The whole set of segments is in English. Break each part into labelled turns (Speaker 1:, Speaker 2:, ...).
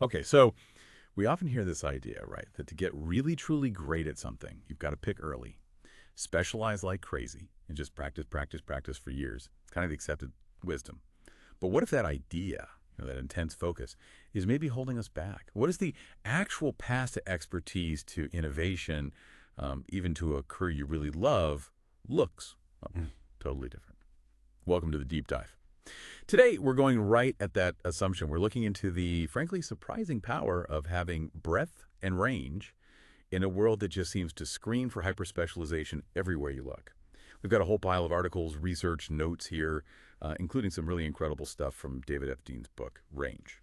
Speaker 1: Okay, so we often hear this idea, right, that to get really truly great at something, you've got to pick early, specialize like crazy, and just practice, practice, practice for years. It's kind of the accepted wisdom. But what if that idea, that intense focus, is maybe holding us back? What is the actual path to expertise, to innovation, even to a career you really love, looks totally different? Welcome to the deep dive. Today, we're going right at that assumption. We're looking into the, frankly, surprising power of having breadth and range in a world that just seems to scream for hyperspecialization everywhere you look. We've got a whole pile of articles, research, notes here, including some really incredible stuff from David Epstein's book, Range.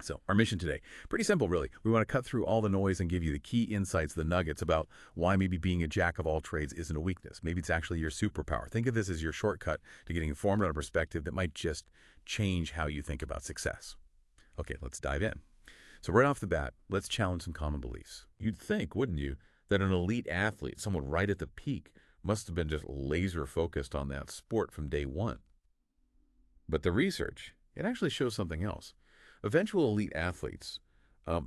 Speaker 1: So our mission today, pretty simple, really. We want to cut through all the noise and give you the key insights, the nuggets about why maybe being a jack of all trades isn't a weakness. Maybe it's actually your superpower. Think of this as your shortcut to getting informed on a perspective that might just change how you think about success. Okay, let's dive in. So right off the bat, let's challenge some common beliefs. You'd think, wouldn't you, that an elite athlete, someone right at the peak, must have been just laser focused on that sport from day one. But the research, it actually shows something else. Eventual elite athletes,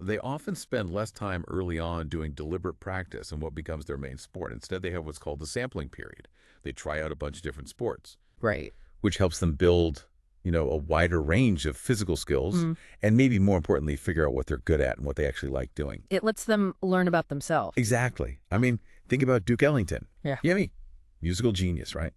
Speaker 1: they often spend less time early on doing deliberate practice in what becomes their main sport. Instead, they have what's called the sampling period. They try out a bunch of different sports,
Speaker 2: Right.
Speaker 1: which helps them build, a wider range of physical skills
Speaker 2: Mm.
Speaker 1: and maybe more importantly, figure out what they're good at and what they actually like doing.
Speaker 2: It lets them learn about themselves.
Speaker 1: Exactly. I mean, think about Duke Ellington.
Speaker 2: Yeah.
Speaker 1: Yummy. Musical genius, right?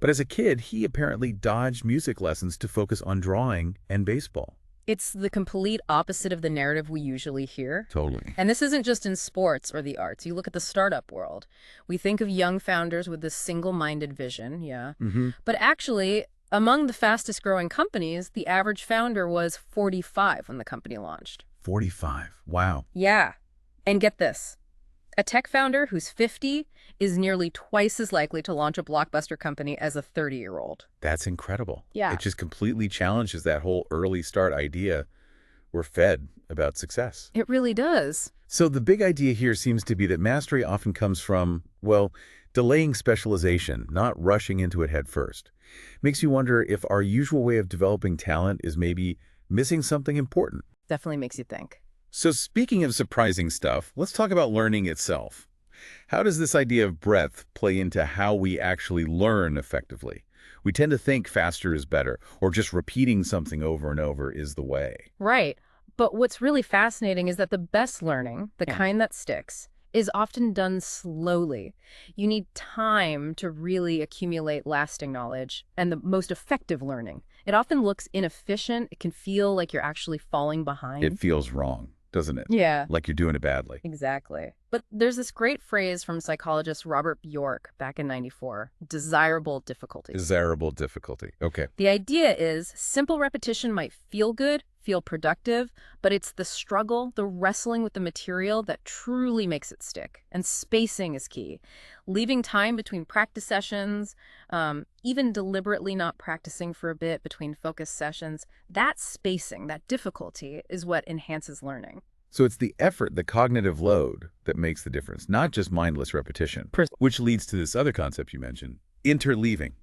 Speaker 1: But as a kid, he apparently dodged music lessons to focus on drawing and baseball.
Speaker 2: It's the complete opposite of the narrative we usually hear.
Speaker 1: Totally.
Speaker 2: And this isn't just in sports or the arts. You look at the startup world. We think of young founders with this single-minded vision, yeah.
Speaker 1: Mm-hmm.
Speaker 2: But actually, among the fastest growing companies, the average founder was 45 when the company launched.
Speaker 1: 45. Wow.
Speaker 2: Yeah. And get this. A tech founder who's 50 is nearly twice as likely to launch a blockbuster company as a 30-year-old.
Speaker 1: That's incredible.
Speaker 2: Yeah.
Speaker 1: It just completely challenges that whole early start idea we're fed about success.
Speaker 2: It really does.
Speaker 1: So the big idea here seems to be that mastery often comes from, well, delaying specialization, not rushing into it head first. Makes you wonder if our usual way of developing talent is maybe missing something important.
Speaker 2: Definitely makes you think.
Speaker 1: So speaking of surprising stuff, let's talk about learning itself. How does this idea of breadth play into how we actually learn effectively? We tend to think faster is better, or just repeating something over and over is the way.
Speaker 2: Right. But what's really fascinating is that the best learning, the
Speaker 1: Yeah.
Speaker 2: kind that sticks, is often done slowly. You need time to really accumulate lasting knowledge and the most effective learning. It often looks inefficient. It can feel like you're actually falling behind.
Speaker 1: It feels wrong, doesn't it?
Speaker 2: Yeah.
Speaker 1: Like you're doing it badly.
Speaker 2: Exactly. But there's this great phrase from psychologist Robert Bjork back in '94, desirable difficulty.
Speaker 1: Desirable difficulty. Okay.
Speaker 2: The idea is simple repetition might feel good, feel productive, but it's the struggle, the wrestling with the material that truly makes it stick. And spacing is key. Leaving time between practice sessions, even deliberately not practicing for a bit between focus sessions, that spacing, that difficulty is what enhances learning.
Speaker 1: So it's the effort, the cognitive load, that makes the difference, not just mindless repetition, which leads to this other concept you mentioned, interleaving.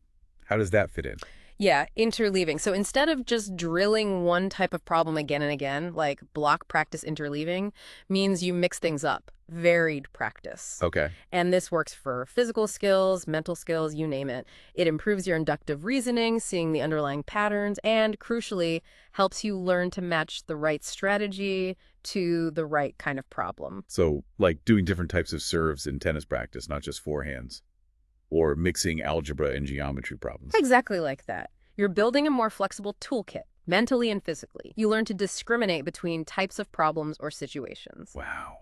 Speaker 1: How does that fit in?
Speaker 2: Yeah, interleaving. So instead of just drilling one type of problem again and again, like block practice interleaving means you mix things up, varied practice.
Speaker 1: Okay.
Speaker 2: And this works for physical skills, mental skills, you name it. It improves your inductive reasoning, seeing the underlying patterns, and crucially, helps you learn to match the right strategy to the right kind of problem.
Speaker 1: So like doing different types of serves in tennis practice, not just forehands, or mixing algebra and geometry problems.
Speaker 2: Exactly like that. You're building a more flexible toolkit, mentally and physically. You learn to discriminate between types of problems or situations.
Speaker 1: Wow.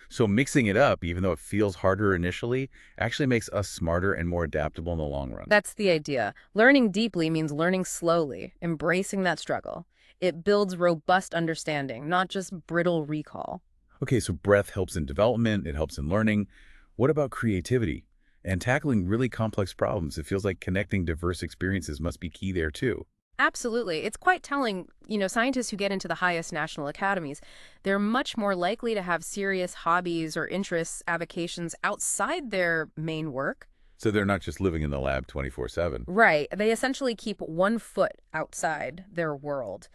Speaker 1: So mixing it up, even though it feels harder initially, actually makes us smarter and more adaptable in the long run.
Speaker 2: That's the idea. Learning deeply means learning slowly, embracing that struggle. It builds robust understanding, not just brittle recall.
Speaker 1: Okay, so breadth helps in development, it helps in learning. What about creativity? And tackling really complex problems, it feels like connecting diverse experiences must be key there too.
Speaker 2: Absolutely. It's quite telling, scientists who get into the highest national academies, they're much more likely to have serious hobbies or interests, avocations outside their main work.
Speaker 1: So they're not just living in the lab 24/7.
Speaker 2: Right. They essentially keep one foot outside their world.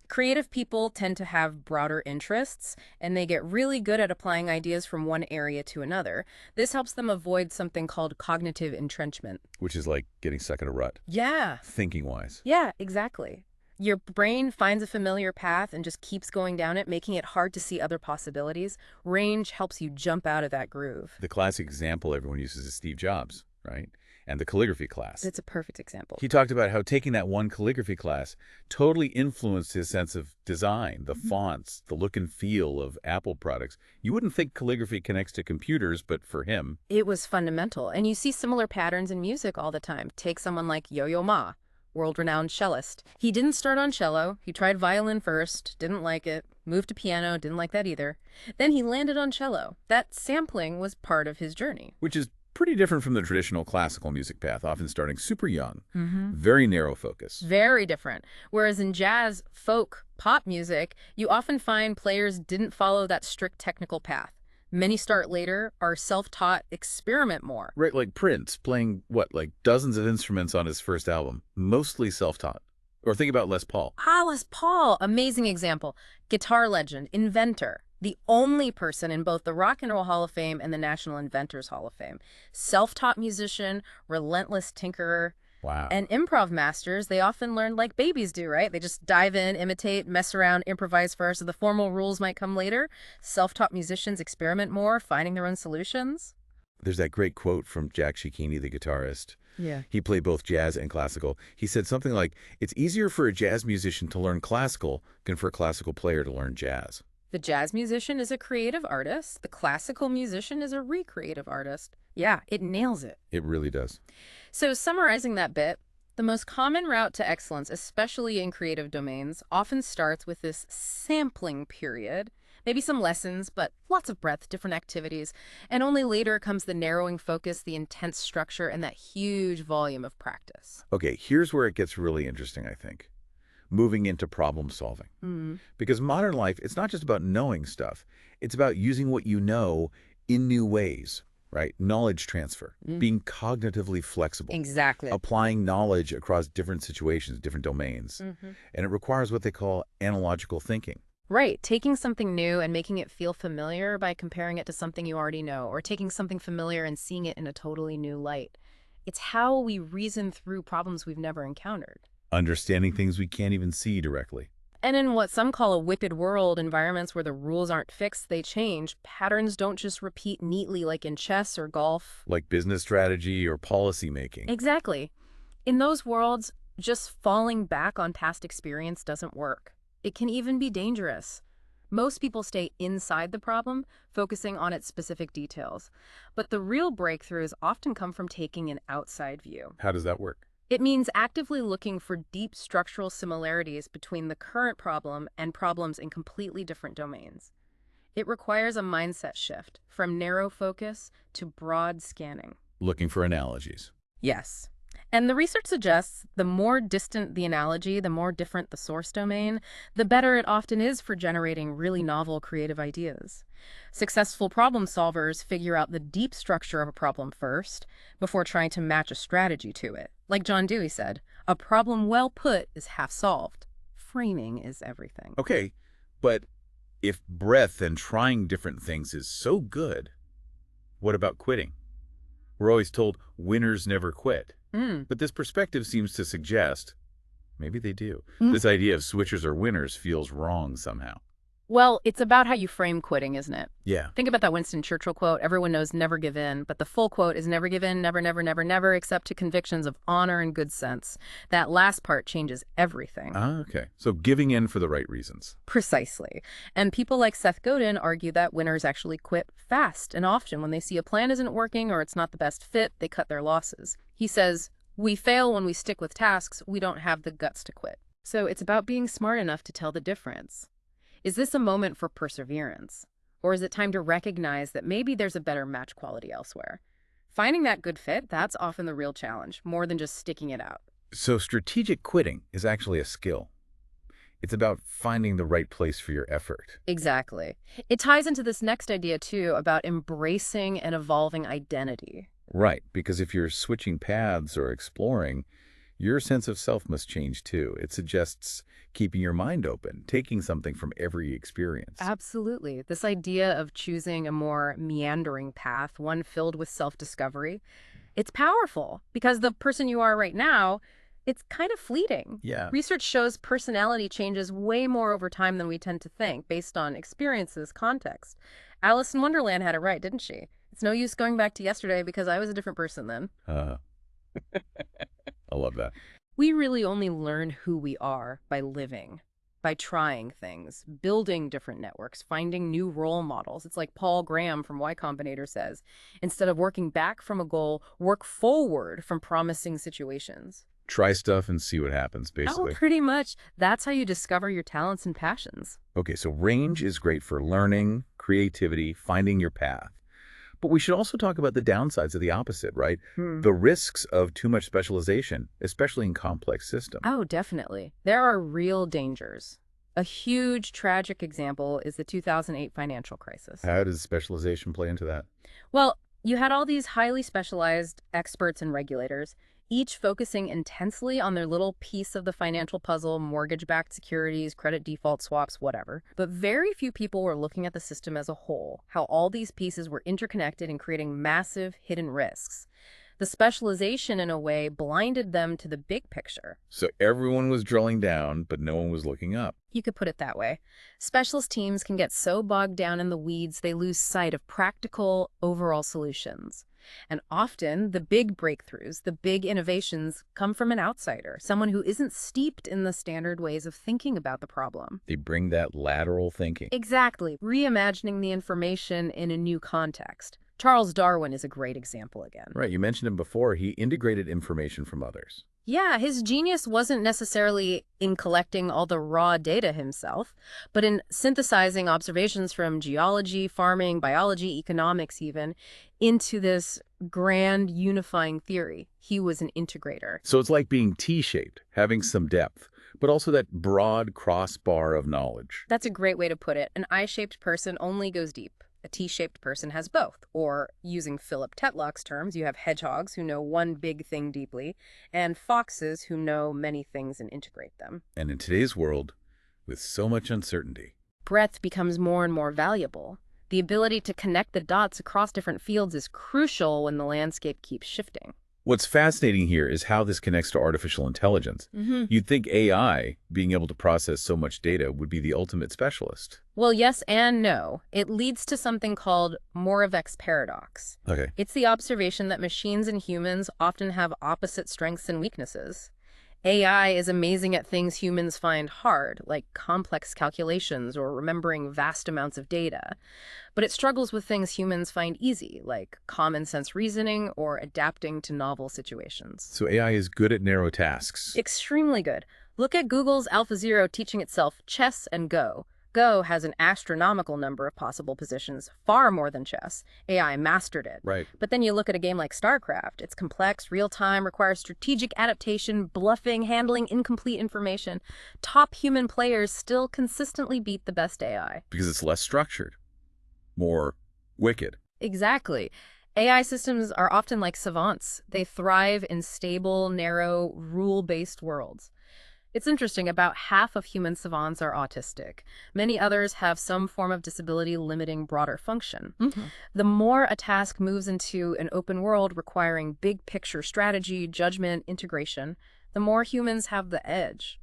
Speaker 2: Creative people tend to have broader interests, and they get really good at applying ideas from one area to another. This helps them avoid something called cognitive entrenchment.
Speaker 1: Which is like getting stuck in a rut,
Speaker 2: Yeah.
Speaker 1: thinking-wise.
Speaker 2: Yeah, exactly. Your brain finds a familiar path and just keeps going down it, making it hard to see other possibilities. Range helps you jump out of that groove.
Speaker 1: The classic example everyone uses is Steve Jobs, right? And the calligraphy class.
Speaker 2: That's a perfect example.
Speaker 1: He talked about how taking that one calligraphy class totally influenced his sense of design, the fonts, the look and feel of Apple products. You wouldn't think calligraphy connects to computers, but for him,
Speaker 2: It was fundamental, and you see similar patterns in music all the time. Take someone like Yo-Yo Ma, world-renowned cellist. He didn't start on cello. He tried violin first, didn't like it, moved to piano, didn't like that either. Then he landed on cello. That sampling was part of his journey.
Speaker 1: which is pretty different from the traditional classical music path, often starting super young,
Speaker 2: Mm-hmm.
Speaker 1: very narrow focus.
Speaker 2: Very different. Whereas in jazz, folk, pop music, you often find players didn't follow that strict technical path. Many start later, are self-taught, experiment more.
Speaker 1: Right, like Prince playing, what, like dozens of instruments on his first album, mostly self-taught. Or think about Les Paul.
Speaker 2: Les Paul, amazing example. Guitar legend, inventor. The only person in both the Rock and Roll Hall of Fame and the National Inventors Hall of Fame. Self-taught musician, relentless tinkerer.
Speaker 1: Wow.
Speaker 2: And improv masters, they often learn like babies do, right? They just dive in, imitate, mess around, improvise first, so the formal rules might come later. Self-taught musicians experiment more, finding their own solutions.
Speaker 1: There's that great quote from Jack Shikini, the guitarist.
Speaker 2: Yeah.
Speaker 1: He played both jazz and classical. He said something like, it's easier for a jazz musician to learn classical than for a classical player to learn jazz.
Speaker 2: The jazz musician is a creative artist. The classical musician is a recreative artist. Yeah, it nails it.
Speaker 1: It really does.
Speaker 2: So summarizing that bit, the most common route to excellence, especially in creative domains, often starts with this sampling period. Maybe some lessons, but lots of breadth, different activities. And only later comes the narrowing focus, the intense structure, and that huge volume of practice.
Speaker 1: Okay, here's where it gets really interesting, I think. Moving into problem solving. Because modern life, it's not just about knowing stuff. It's about using what you know in new ways, right? Knowledge transfer, being cognitively flexible.
Speaker 2: Exactly.
Speaker 1: Applying knowledge across different situations, different domains. And it requires what they call analogical thinking.
Speaker 2: Right. Taking something new and making it feel familiar by comparing it to something you already know, or taking something familiar and seeing it in a totally new light. It's how we reason through problems we've never encountered.
Speaker 1: Understanding things we can't even see directly.
Speaker 2: And in what some call a wicked world, environments where the rules aren't fixed, they change. Patterns don't just repeat neatly like in chess or golf.
Speaker 1: Like business strategy or policy making.
Speaker 2: Exactly. In those worlds, just falling back on past experience doesn't work. It can even be dangerous. Most people stay inside the problem, focusing on its specific details. But the real breakthroughs often come from taking an outside view.
Speaker 1: How does that work?
Speaker 2: It means actively looking for deep structural similarities between the current problem and problems in completely different domains. It requires a mindset shift from narrow focus to broad scanning.
Speaker 1: Looking for analogies.
Speaker 2: Yes. And the research suggests the more distant the analogy, the more different the source domain, the better it often is for generating really novel creative ideas. Successful problem solvers figure out the deep structure of a problem first before trying to match a strategy to it. Like John Dewey said, a problem well put is half solved. Framing is everything.
Speaker 1: Okay, but if breadth and trying different things is so good, what about quitting? We're always told winners never quit. But this perspective seems to suggest maybe they do. This idea of switchers or winners feels wrong somehow.
Speaker 2: Well, it's about how you frame quitting, isn't it?
Speaker 1: Yeah.
Speaker 2: Think about that Winston Churchill quote, everyone knows never give in, but the full quote is never give in, never, never, never, never, except to convictions of honor and good sense. That last part changes everything.
Speaker 1: Okay. So giving in for the right reasons.
Speaker 2: Precisely. And people like Seth Godin argue that winners actually quit fast and often when they see a plan isn't working or it's not the best fit, they cut their losses. He says, we fail when we stick with tasks, we don't have the guts to quit. So it's about being smart enough to tell the difference. Is this a moment for perseverance? Or is it time to recognize that maybe there's a better match quality elsewhere? Finding that good fit, that's often the real challenge, more than just sticking it out.
Speaker 1: So strategic quitting is actually a skill. It's about finding the right place for your effort.
Speaker 2: Exactly. It ties into this next idea, too, about embracing and evolving identity.
Speaker 1: Right, because if you're switching paths or exploring, Your sense of self must change too. It suggests keeping your mind open, taking something from every experience.
Speaker 2: Absolutely. This idea of choosing a more meandering path, one filled with self-discovery, it's powerful because the person you are right now, it's kind of fleeting.
Speaker 1: Yeah.
Speaker 2: Research shows personality changes way more over time than we tend to think, based on experiences, context. Alice in Wonderland had it right, didn't she? It's no use going back to yesterday because I was a different person then.
Speaker 1: Uh, I love that.
Speaker 2: We really only learn who we are by living, by trying things, building different networks, finding new role models. It's like Paul Graham from Y Combinator says, instead of working back from a goal, work forward from promising situations.
Speaker 1: Try stuff and see what happens,
Speaker 2: Oh,
Speaker 1: basically.
Speaker 2: pretty much. That's how you discover your talents and passions.
Speaker 1: Okay, so range is great for learning, creativity, finding your path. But we should also talk about the downsides of the opposite, right? The risks of too much specialization, especially in complex systems.
Speaker 2: Oh, definitely. There are real dangers. A huge tragic example is the 2008 financial crisis.
Speaker 1: How does specialization play into that?
Speaker 2: Well, you had all these highly specialized experts and regulators, each focusing intensely on their little piece of the financial puzzle, mortgage-backed securities, credit default swaps, whatever. But very few people were looking at the system as a whole, how all these pieces were interconnected and creating massive hidden risks. The specialization, in a way, blinded them to the big picture.
Speaker 1: So everyone was drilling down, but no one was looking up.
Speaker 2: You could put it that way. Specialist teams can get so bogged down in the weeds they lose sight of practical, overall solutions. And often, the big breakthroughs, the big innovations, come from an outsider, someone who isn't steeped in the standard ways of thinking about the problem.
Speaker 1: They bring that lateral thinking.
Speaker 2: Exactly, reimagining the information in a new context. Charles Darwin is a great example again.
Speaker 1: Right, you mentioned him before. He integrated information from others.
Speaker 2: Yeah, his genius wasn't necessarily in collecting all the raw data himself, but in synthesizing observations from geology, farming, biology, economics even, into this grand unifying theory. He was an integrator.
Speaker 1: So it's like being T-shaped, having some depth, but also that broad crossbar of knowledge.
Speaker 2: That's a great way to put it. An I-shaped person only goes deep. A T-shaped person has both. Or, using Philip Tetlock's terms, you have hedgehogs who know one big thing deeply, and foxes who know many things and integrate them.
Speaker 1: And in today's world, with so much uncertainty,
Speaker 2: Breadth becomes more and more valuable. The ability to connect the dots across different fields is crucial when the landscape keeps shifting.
Speaker 1: what's fascinating here is how this connects to artificial intelligence. You'd think AI, being able to process so much data, would be the ultimate specialist.
Speaker 2: Well, yes and no. It leads to something called Moravec's paradox.
Speaker 1: Okay.
Speaker 2: It's the observation that machines and humans often have opposite strengths and weaknesses. AI is amazing at things humans find hard, like complex calculations or remembering vast amounts of data. But it struggles with things humans find easy, like common sense reasoning or adapting to novel situations.
Speaker 1: So AI is good at narrow tasks.
Speaker 2: Extremely good. Look at Google's AlphaZero teaching itself chess and Go. Go has an astronomical number of possible positions, far more than chess. AI mastered it.
Speaker 1: Right.
Speaker 2: But then you look at a game like StarCraft. It's complex, real-time, requires strategic adaptation, bluffing, handling incomplete information. Top human players still consistently beat the best AI.
Speaker 1: Because it's less structured, more wicked.
Speaker 2: Exactly. AI systems are often like savants. They thrive in stable, narrow, rule-based worlds. It's interesting, about half of human savants are autistic. Many others have some form of disability limiting broader function. The more a task moves into an open world requiring big picture strategy, judgment, integration, the more humans have the edge.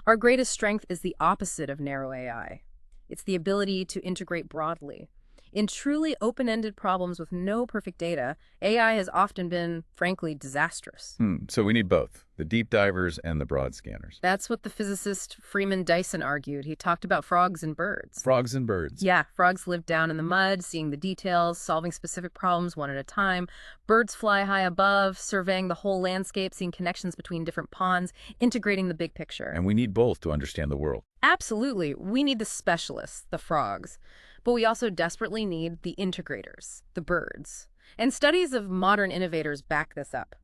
Speaker 2: Our greatest strength is the opposite of narrow AI. It's the ability to integrate broadly. In truly open-ended problems with no perfect data, AI has often been, frankly, disastrous.
Speaker 1: So we need both, the deep divers and the broad scanners.
Speaker 2: That's what the physicist Freeman Dyson argued. He talked about frogs and birds.
Speaker 1: Frogs and birds.
Speaker 2: Yeah, frogs live down in the mud, seeing the details, solving specific problems one at a time. Birds fly high above, surveying the whole landscape, seeing connections between different ponds, integrating the big picture.
Speaker 1: And we need both to understand the world.
Speaker 2: Absolutely. We need the specialists, the frogs. But we also desperately need the integrators, the birds. And studies of modern innovators back this up.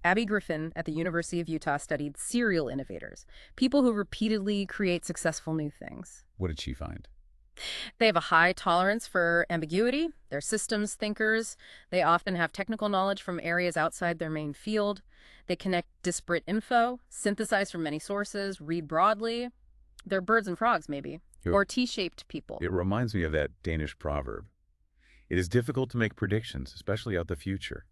Speaker 2: Abby Griffin at the University of Utah studied serial innovators, people who repeatedly create successful new things.
Speaker 1: What did she find?
Speaker 2: They have a high tolerance for ambiguity. They're systems thinkers. They often have technical knowledge from areas outside their main field. They connect disparate info, synthesize from many sources, read broadly. They're birds and frogs, maybe. Or T-shaped people.
Speaker 1: It reminds me of that Danish proverb. It is difficult to make predictions, especially out the future.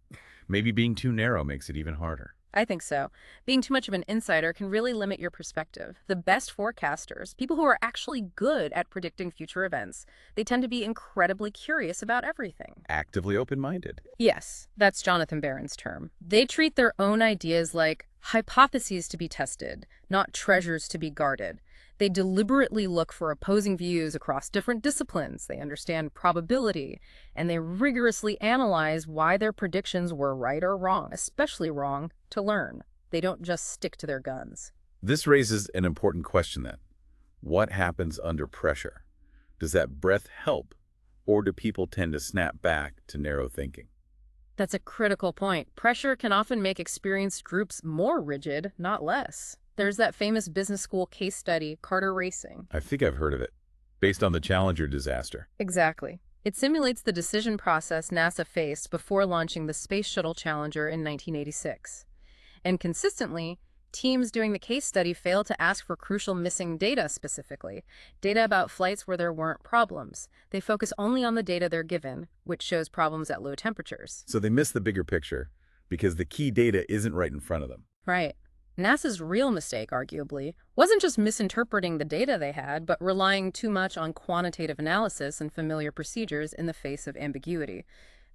Speaker 1: Maybe being too narrow makes it even harder.
Speaker 2: I think so. Being too much of an insider can really limit your perspective. The best forecasters, people who are actually good at predicting future events, they tend to be incredibly curious about everything.
Speaker 1: Actively open-minded.
Speaker 2: Yes, that's Jonathan Barron's term. They treat their own ideas like hypotheses to be tested, not treasures to be guarded. They deliberately look for opposing views across different disciplines. They understand probability, and they rigorously analyze why their predictions were right or wrong, especially wrong, to learn. They don't just stick to their guns.
Speaker 1: This raises an important question then. What happens under pressure? Does that breadth help, or do people tend to snap back to narrow thinking?
Speaker 2: That's a critical point. Pressure can often make experienced groups more rigid, not less. There's that famous business school case study, Carter Racing.
Speaker 1: I think I've heard of it, based on the Challenger disaster.
Speaker 2: Exactly. It simulates the decision process NASA faced before launching the Space Shuttle Challenger in 1986. And consistently, teams doing the case study fail to ask for crucial missing data specifically, data about flights where there weren't problems. They focus only on the data they're given, which shows problems at low temperatures.
Speaker 1: So they miss the bigger picture because the key data isn't right in front of them.
Speaker 2: Right. NASA's real mistake, arguably, wasn't just misinterpreting the data they had, but relying too much on quantitative analysis and familiar procedures in the face of ambiguity.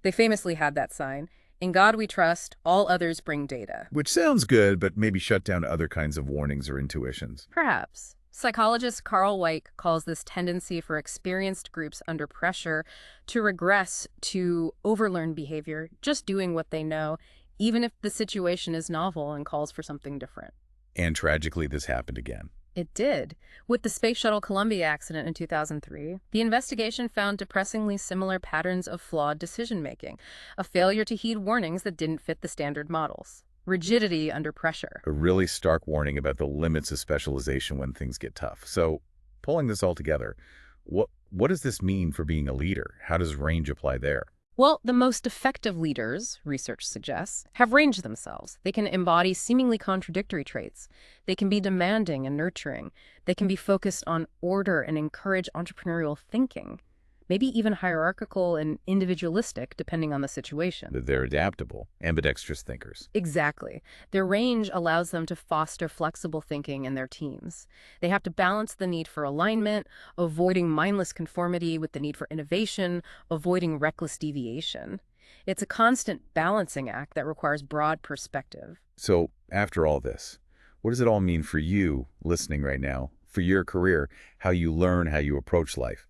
Speaker 2: They famously had that sign, "In God we trust, all others bring data."
Speaker 1: Which sounds good, but maybe shut down other kinds of warnings or intuitions.
Speaker 2: Perhaps. Psychologist Carl Weick calls this tendency for experienced groups under pressure to regress to overlearned behavior, just doing what they know, even if the situation is novel and calls for something different.
Speaker 1: And tragically, this happened again.
Speaker 2: It did. With the Space Shuttle Columbia accident in 2003, the investigation found depressingly similar patterns of flawed decision-making, a failure to heed warnings that didn't fit the standard models, rigidity under pressure.
Speaker 1: A really stark warning about the limits of specialization when things get tough. So, pulling this all together, what does this mean for being a leader? How does range apply there?
Speaker 2: Well, the most effective leaders, research suggests, have range themselves. They can embody seemingly contradictory traits. They can be demanding and nurturing. They can be focused on order and encourage entrepreneurial thinking. Maybe even hierarchical and individualistic, depending on the situation.
Speaker 1: They're adaptable, ambidextrous thinkers.
Speaker 2: Exactly. Their range allows them to foster flexible thinking in their teams. They have to balance the need for alignment, avoiding mindless conformity with the need for innovation, avoiding reckless deviation. It's a constant balancing act that requires broad perspective.
Speaker 1: So, after all this, what does it all mean for you, listening right now, for your career, how you learn, how you approach life?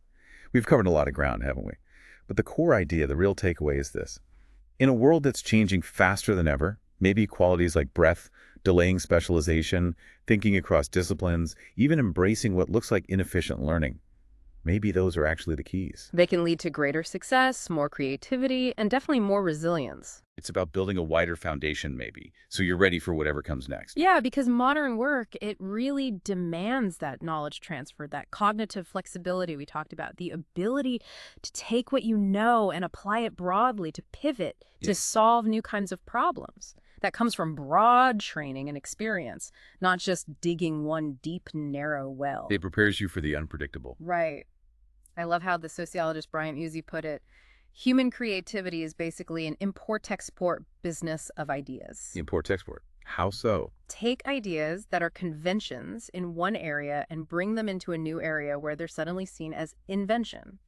Speaker 1: We've covered a lot of ground, haven't we? But the core idea, the real takeaway is this. In a world that's changing faster than ever, maybe qualities like breadth, delaying specialization, thinking across disciplines, even embracing what looks like inefficient learning, maybe those are actually the keys.
Speaker 2: They can lead to greater success, more creativity, and definitely more resilience.
Speaker 1: It's about building a wider foundation, maybe, so you're ready for whatever comes next.
Speaker 2: Yeah, because modern work, it really demands that knowledge transfer, that cognitive flexibility we talked about, the ability to take what you know and apply it broadly, to pivot, to solve new kinds of problems. That comes from broad training and experience, not just digging one deep, narrow well.
Speaker 1: It prepares you for the unpredictable.
Speaker 2: Right. I love how the sociologist Brian Uzi put it. Human creativity is basically an import-export business of ideas.
Speaker 1: Import-export. How so?
Speaker 2: Take ideas that are conventions in one area and bring them into a new area where they're suddenly seen as invention.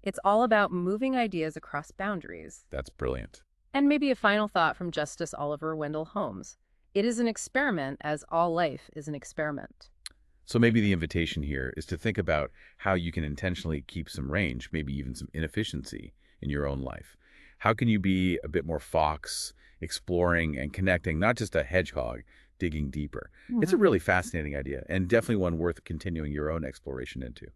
Speaker 2: It's all about moving ideas across boundaries.
Speaker 1: That's brilliant.
Speaker 2: And maybe a final thought from Justice Oliver Wendell Holmes. It is an experiment, as all life is an experiment.
Speaker 1: So maybe the invitation here is to think about how you can intentionally keep some range, maybe even some inefficiency in your own life. How can you be a bit more fox, exploring and connecting, not just a hedgehog, digging deeper? It's a really fascinating idea and definitely one worth continuing your own exploration into.